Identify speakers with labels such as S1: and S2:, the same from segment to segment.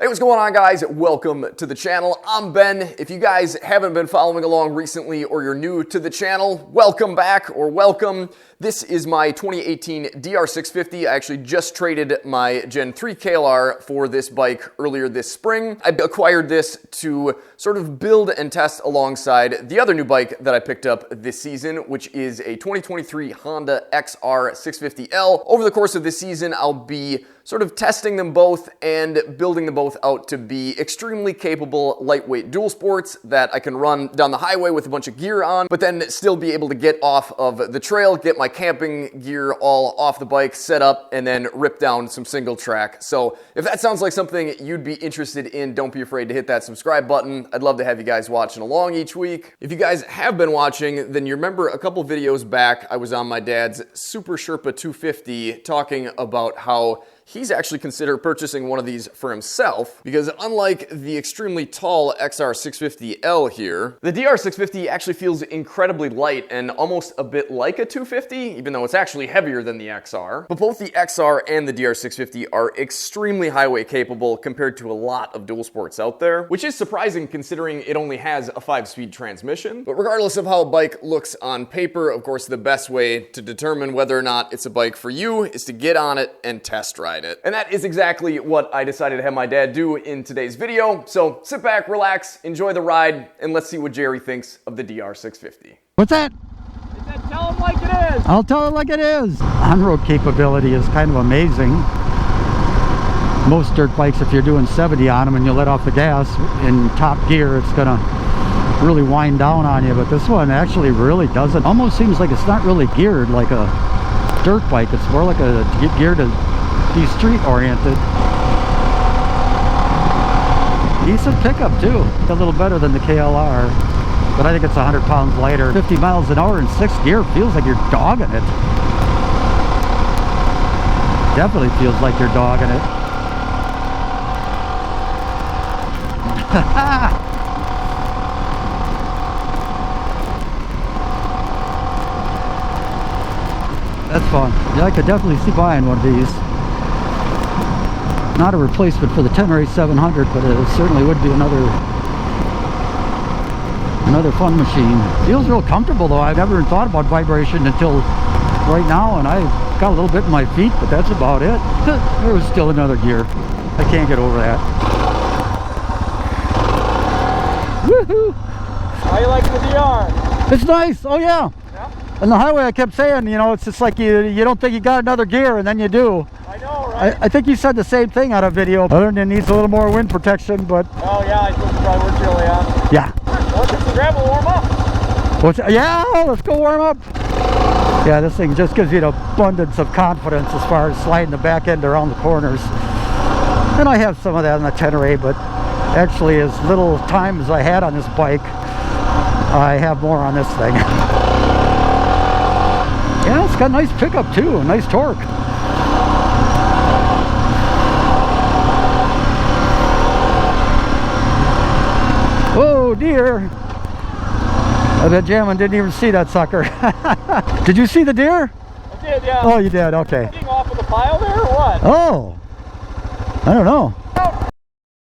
S1: What's going on, guys? Welcome to the channel. I'm Ben. If you guys haven't been following along recently or you're new to the channel, welcome back or welcome. This is my 2018 DR650. I actually just traded my Gen 3 KLR for this bike earlier this spring. I acquired this to sort of build and test alongside the other new bike that I picked up this season, which is a 2023 Honda XR650L. Over the course of this season, I'll be sort of testing them both and building them both out to be extremely capable lightweight dual sports that I can run down the highway with a bunch of gear on, but then still be able to get off of the trail, get my camping gear all off the bike, set up, and then rip down some single track. So if that sounds like something you'd be interested in, don't be afraid to hit that subscribe button. I'd love to have you guys watching along each week. If you guys have been watching, then you remember a couple videos back, I was on my dad's Super Sherpa 250 talking about how he's actually considered purchasing one of these for himself, because unlike the extremely tall XR650L here, the DR650 actually feels incredibly light and almost a bit like a 250, even though it's actually heavier than the XR. But both the XR and the DR650 are extremely highway capable compared to a lot of dual sports out there, which is surprising considering it only has a 5-speed transmission. But regardless of how a bike looks on paper, of course, the best way to determine whether or not it's a bike for you is to get on it and test ride it. And that is exactly what I decided to have my dad do in today's video. So sit back, relax, enjoy the ride, and let's see what Jerry thinks of the DR650.
S2: What's that?
S3: I said, tell him like it is.
S2: I'll tell it like it is. On-road capability is kind of amazing. Most dirt bikes, if you're doing 70 on them and you let off the gas in top gear, it's gonna really wind down on you. But this one actually really doesn't. Almost seems like it's not really geared like a dirt bike. It's more like a gear to be street oriented. Decent pickup too. A little better than the KLR, but I think it's 100 pounds lighter. 50 miles an hour in 6th gear feels like you're dogging it. Definitely feels like you're dogging it. That's fun. Yeah, I could definitely see buying one of these. Not a replacement for the 10-race 700, but it certainly would be another fun machine. Feels real comfortable though. I've never thought about vibration until right now, and I got a little bit in my feet, but that's about it. There was still another gear. I can't get over that. Woohoo!
S3: How you liking the DR?
S2: It's nice. Oh yeah. On the highway I kept saying, you know, it's just like you don't think you got another gear, and then you do.
S3: I know, right?
S2: I think you said the same thing on a video. Other than it needs a little more wind protection, but...
S3: Oh yeah, I suppose probably we're chilly on.
S2: Yeah.
S3: Let's get some gravel, warm up.
S2: Yeah, let's go warm up. Yeah, this thing just gives you an abundance of confidence as far as sliding the back end around the corners. And I have some of that on the 10-ray, but actually as little time as I had on this bike, I have more on this thing. Yeah, it's got a nice pickup too, a nice torque. Whoa, deer! I bet Jammin didn't even see that sucker. Did you see the deer?
S3: I did, yeah.
S2: Oh, you did, okay.
S3: Getting off of the pile there or what?
S2: Oh, I don't know.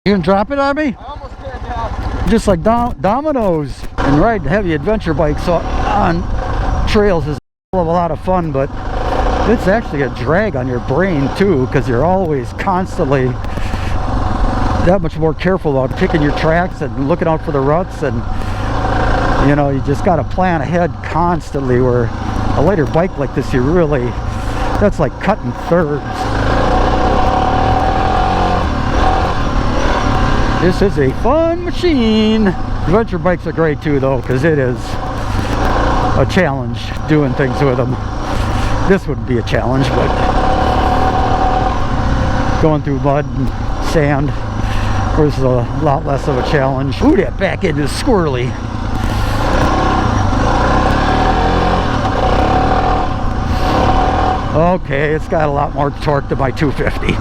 S2: You gonna drop it on me?
S3: I almost did, yeah.
S2: Just like dominoes. And riding heavy adventure bikes on trails is a lot of fun, but it's actually a drag on your brain too, because you're always constantly that much more careful about picking your tracks and looking out for the ruts, and you know, you just got to plan ahead constantly, where a lighter bike like this, that's like cutting thirds. This is a fun machine. Adventure bikes are great too though, because it is a challenge doing things with them. This wouldn't be a challenge, but going through mud and sand was a lot less of a challenge. Ooh, that back end is squirrely. Okay, it's got a lot more torque than my 250.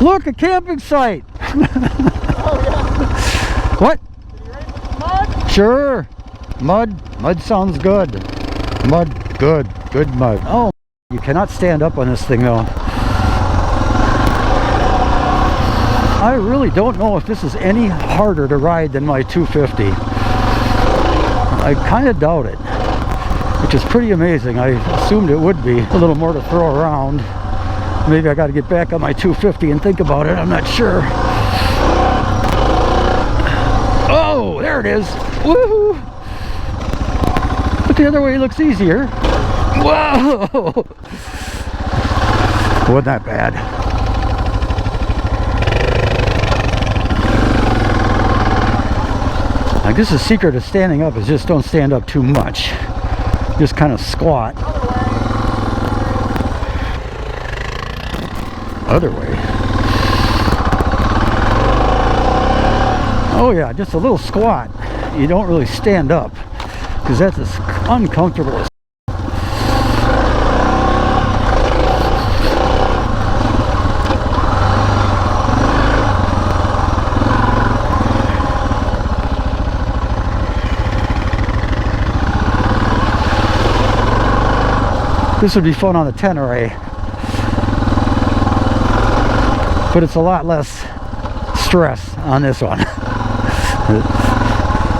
S2: Look, a camping site.
S3: Oh yeah.
S2: What?
S3: Are you ready for some mud?
S2: Sure. Mud sounds good. Mud, good mud. Oh, you cannot stand up on this thing though. I really don't know if this is any harder to ride than my 250. I kind of doubt it, which is pretty amazing. I assumed it would be a little more to throw around. Maybe I got to get back on my 250 and think about it. I'm not sure. Oh, there it is. Woohoo! But the other way looks easier. Whoa! Wasn't that bad. I guess the secret of standing up is just don't stand up too much. Just kind of squat. Other way. Oh yeah, just a little squat. You don't really stand up because that's as uncomfortable as. This would be fun on the Tenere, but it's a lot less stress on this one.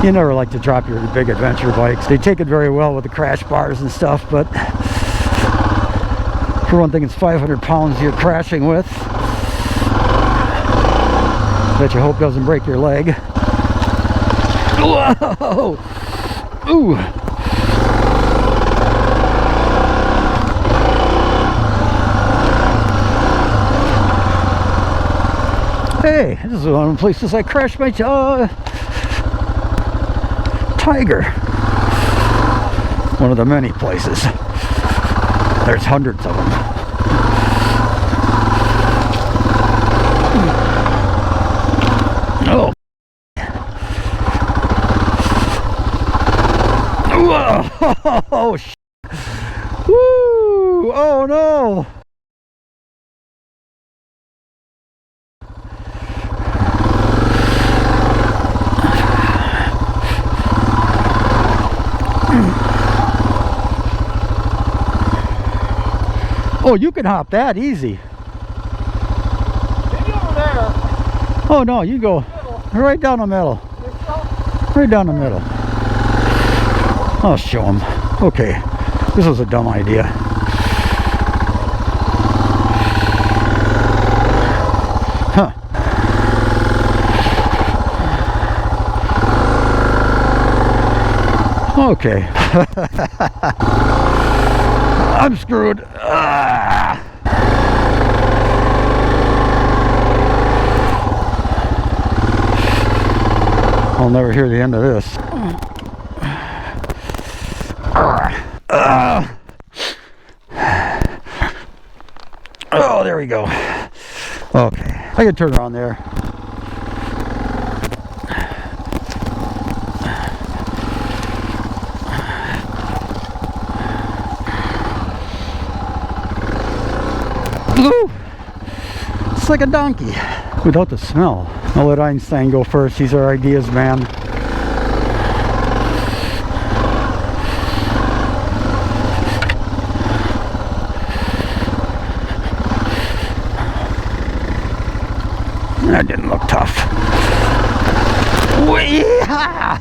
S2: You never like to drop your big adventure bikes. They take it very well with the crash bars and stuff, but for one thing, it's 500 pounds you're crashing with that you hope doesn't break your leg. Whoa! Ooh! Hey, this is one of the places I crashed my Tiger. One of the many places. There's hundreds of them. Oh. Whoa! Oh, woo! Oh no! Oh, you can hop that easy.
S3: Maybe over there.
S2: Oh no, you go right down the middle. Right down the middle. I'll show them. Okay, this was a dumb idea. Huh. Okay. I'm screwed. I'll never hear the end of this. Oh, there we go. Okay, I can turn around there. Ooh, it's like a donkey without the smell. I'll let Einstein go first. He's our ideas man. That didn't look tough. Wee-ha!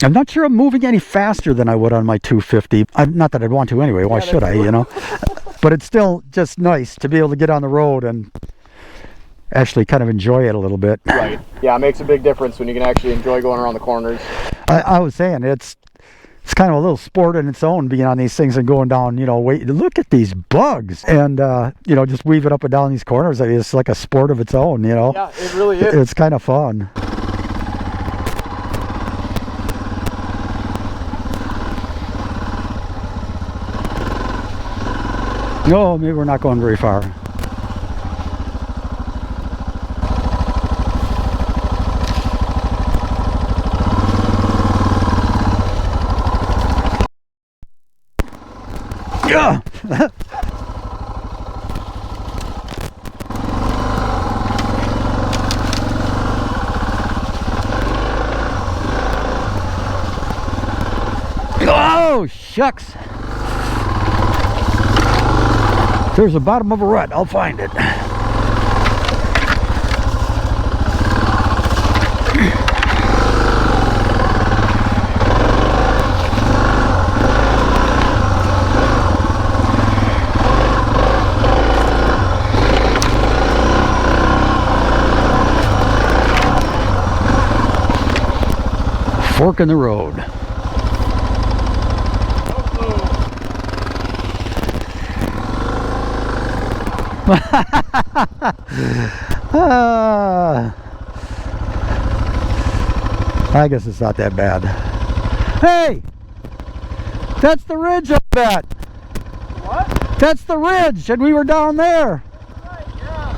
S2: I'm not sure I'm moving any faster than I would on my 250. Not that I'd want to anyway. Why should I, you know? But it's still just nice to be able to get on the road and actually kind of enjoy it a little bit.
S4: Right. Yeah, it makes a big difference when you can actually enjoy going around the corners.
S2: I was saying, it's kind of a little sport in its own being on these things and going down, you know, wait, look at these bugs. And, you know, just weaving up and down these corners. It's like a sport of its own, you know?
S4: Yeah, it really is.
S2: It's kind of fun. No, maybe we're not going very far. Yeah. Oh, shucks. There's the bottom of a rut. I'll find it. Fork in the road. I guess it's not that bad. Hey! That's the ridge up that.
S3: What?
S2: That's the ridge, and we were down there.
S3: Right, yeah.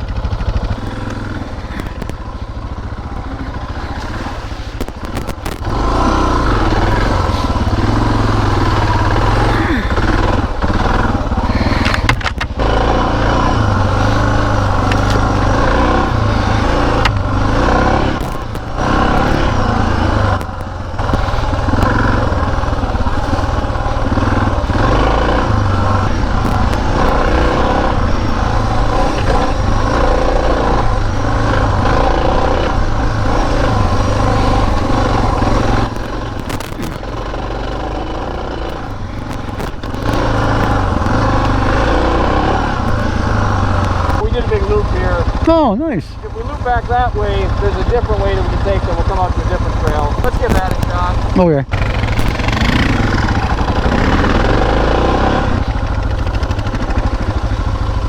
S2: Oh, nice.
S3: If we loop back that way, there's a different way that we can take that will come out to a different trail. Let's give that a shot.
S2: Okay.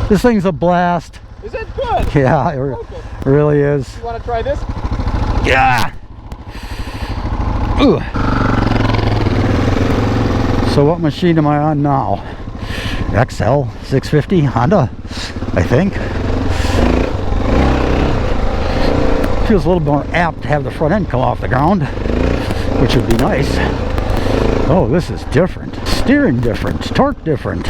S2: This thing's a blast.
S3: Is it good?
S2: Yeah, it really is.
S3: You want to try this?
S2: Yeah. Ooh. So what machine am I on now? XL 650 Honda, I think. Feels a little more apt to have the front end come off the ground, which would be nice. Oh, this is different. Steering different, torque different.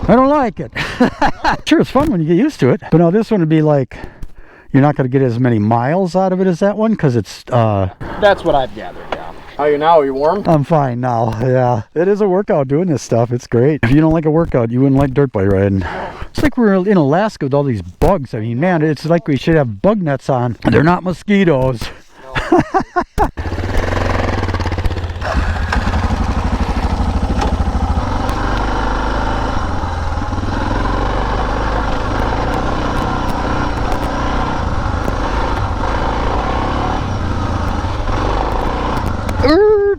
S2: I don't like it. Sure, it's fun when you get used to it. But no, this one would be like, you're not going to get as many miles out of it as that one because it's...
S3: That's what I've gathered, yeah.
S4: How are you now? Are you warm?
S2: I'm fine now, yeah. It is a workout doing this stuff. It's great. If you don't like a workout, you wouldn't like dirt bike riding. It's like we're in Alaska with all these bugs. I mean, man, it's like we should have bug nets on. They're not mosquitoes. No.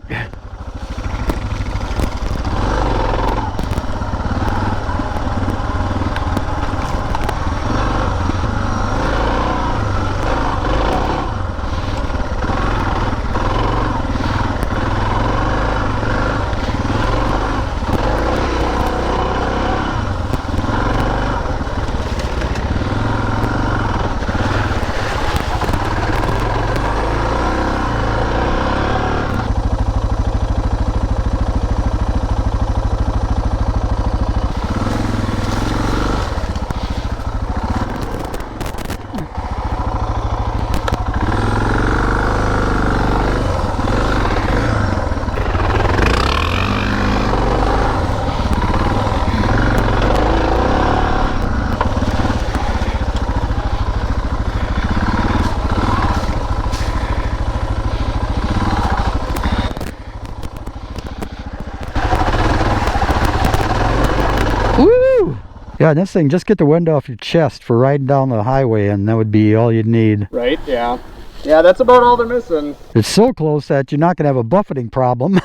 S2: Yeah, this thing, just get the wind off your chest for riding down the highway, and that would be all you'd need.
S3: Right, yeah. Yeah, that's about all they're missing.
S2: It's so close that you're not going to have a buffeting problem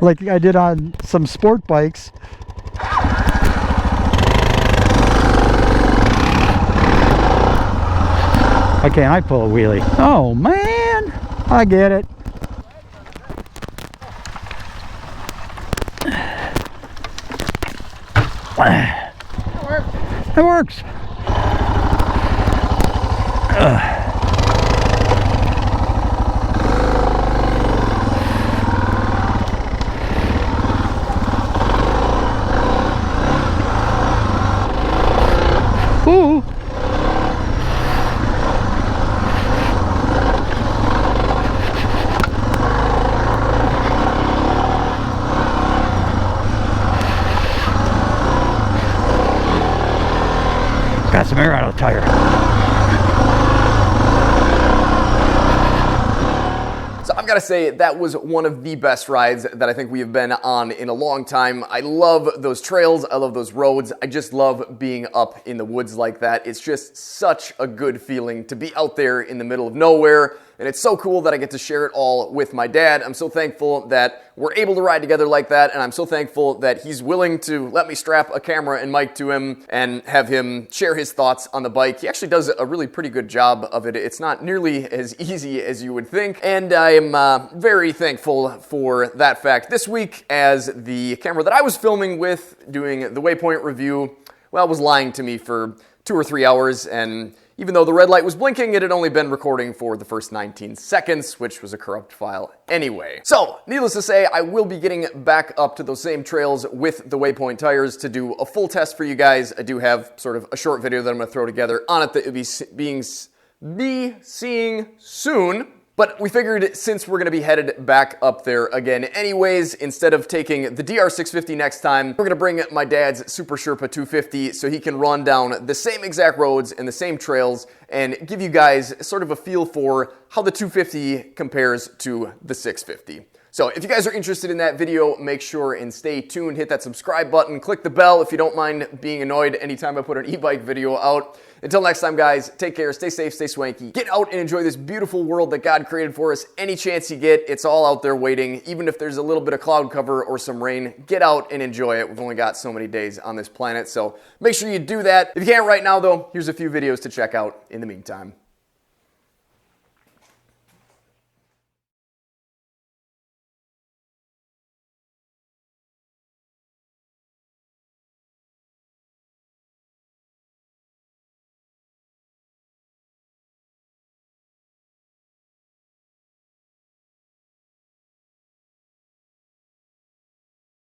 S2: like I did on some sport bikes. Why can't I pull a wheelie? Oh man, I get it. It works. Ooh. Got some air out of the tire.
S1: So I've got to say, that was one of the best rides that I think we have been on in a long time. I love those trails. I love those roads. I just love being up in the woods like that. It's just such a good feeling to be out there in the middle of nowhere. And it's so cool that I get to share it all with my dad. I'm so thankful that we're able to ride together like that, and I'm so thankful that he's willing to let me strap a camera and mic to him and have him share his thoughts on the bike. He actually does a really pretty good job of it. It's not nearly as easy as you would think, and I am very thankful for that fact. This week, as the camera that I was filming with doing the Waypoint review, well, was lying to me for 2 or 3 hours, and even though the red light was blinking, it had only been recording for the first 19 seconds, which was a corrupt file anyway. So, needless to say, I will be getting back up to those same trails with the Waypoint tires to do a full test for you guys. I do have sort of a short video that I'm going to throw together on it that you'll be seeing soon. But we figured since we're going to be headed back up there again anyways, instead of taking the DR650 next time, we're going to bring my dad's Super Sherpa 250 so he can run down the same exact roads and the same trails and give you guys sort of a feel for how the 250 compares to the 650. So if you guys are interested in that video, make sure and stay tuned, hit that subscribe button, click the bell if you don't mind being annoyed anytime I put an e-bike video out. Until next time, guys, take care, stay safe, stay swanky. Get out and enjoy this beautiful world that God created for us. Any chance you get, it's all out there waiting. Even if there's a little bit of cloud cover or some rain, get out and enjoy it. We've only got so many days on this planet, so make sure you do that. If you can't right now, though, here's a few videos to check out in the meantime.